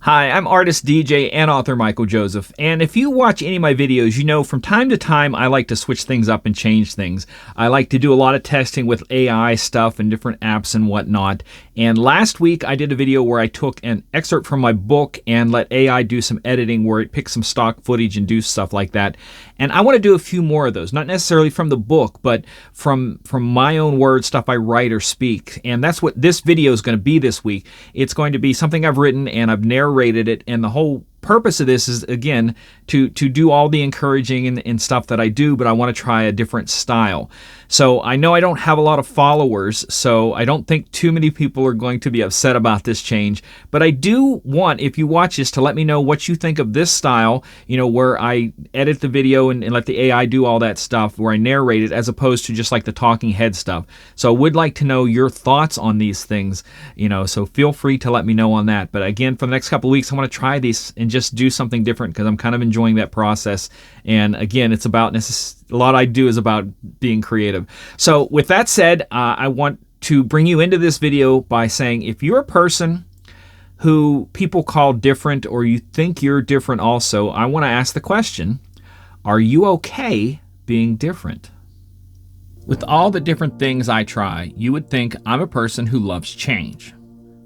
Hi, I'm artist, DJ, and author Michael Joseph, and if you watch any of my videos, you know from time to time I like to switch things up and change things. I like to do a lot of testing with AI stuff and different apps and whatnot, and last week I did a video where I took an excerpt from my book and let AI do some editing where it picks some stock footage and do stuff like that, and I want to do a few more of those, not necessarily from the book, but from my own words, stuff I write or speak, and that's what this video is going to be this week. It's going to be something I've written and I've narrated it, and the whole purpose of this is, again, to do all the encouraging and stuff that I do, but I want to try a different style. So I know I don't have a lot of followers, so I don't think too many people are going to be upset about this change, but I do want, if you watch this, to let me know what you think of this style, where I edit the video and let the AI do all that stuff, where I narrate it, as opposed to just like the talking head stuff. So I would like to know your thoughts on these things, so feel free to let me know on that. But again, for the next couple of weeks, I want to try these and just do something different because I'm kind of enjoying that process. And again, it's about a lot I do is about being creative. So with that said, I want to bring you into this video by saying, if you're a person who people call different, or you think you're different also, I want to ask the question, are you okay being different? With all the different things I try, you would think I'm a person who loves change.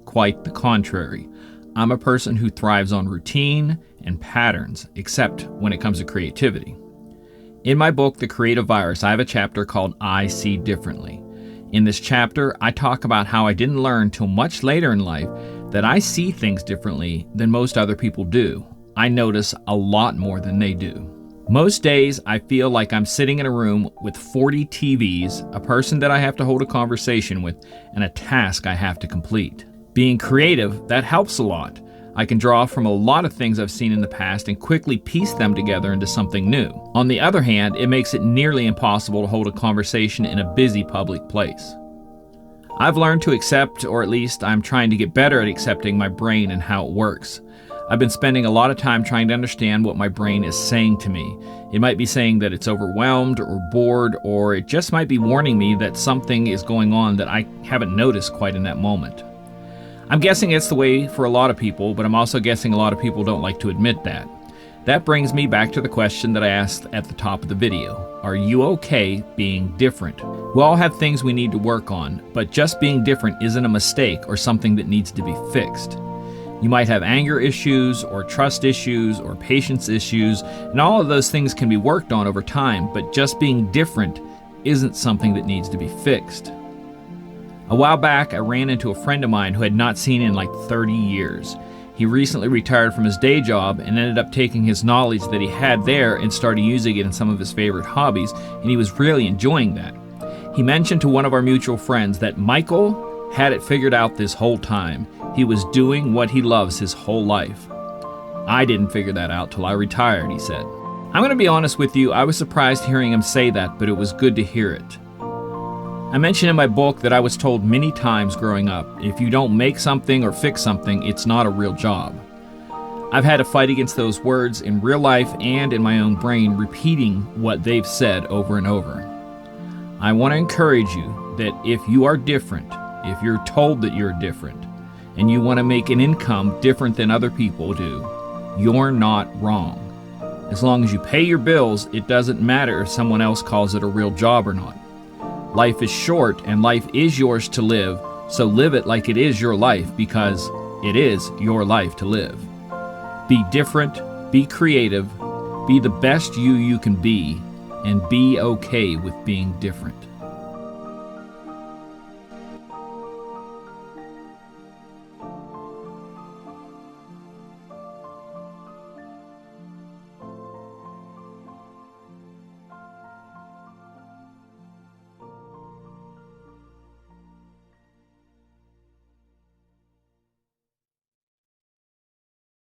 Quite the contrary. I'm a person who thrives on routine and patterns, except when it comes to creativity. In my book, The Creative Virus, I have a chapter called I See Differently. In this chapter, I talk about how I didn't learn till much later in life that I see things differently than most other people do. I notice a lot more than they do. Most days, I feel like I'm sitting in a room with 40 TVs, a person that I have to hold a conversation with, and a task I have to complete. Being creative, that helps a lot. I can draw from a lot of things I've seen in the past and quickly piece them together into something new. On the other hand, it makes it nearly impossible to hold a conversation in a busy public place. I've learned to accept, or at least I'm trying to get better at accepting my brain and how it works. I've been spending a lot of time trying to understand what my brain is saying to me. It might be saying that it's overwhelmed or bored, or it just might be warning me that something is going on that I haven't noticed quite in that moment. I'm guessing it's the way for a lot of people, but I'm also guessing a lot of people don't like to admit that. That brings me back to the question that I asked at the top of the video. Are you okay being different? We all have things we need to work on, but just being different isn't a mistake or something that needs to be fixed. You might have anger issues or trust issues or patience issues, and all of those things can be worked on over time, but just being different isn't something that needs to be fixed. A while back, I ran into a friend of mine who I had not seen in like 30 years. He recently retired from his day job and ended up taking his knowledge that he had there and started using it in some of his favorite hobbies, and he was really enjoying that. He mentioned to one of our mutual friends that Michael had it figured out this whole time. He was doing what he loves his whole life. I didn't figure that out till I retired, he said. I'm going to be honest with you, I was surprised hearing him say that, but it was good to hear it. I mentioned in my book that I was told many times growing up, if you don't make something or fix something, it's not a real job. I've had to fight against those words in real life and in my own brain, repeating what they've said over and over. I want to encourage you that if you are different, if you're told that you're different, and you want to make an income different than other people do, you're not wrong. As long as you pay your bills, it doesn't matter if someone else calls it a real job or not. Life is short and life is yours to live, so live it like it is your life because it is your life to live. Be different, be creative, be the best you can be, and be okay with being different.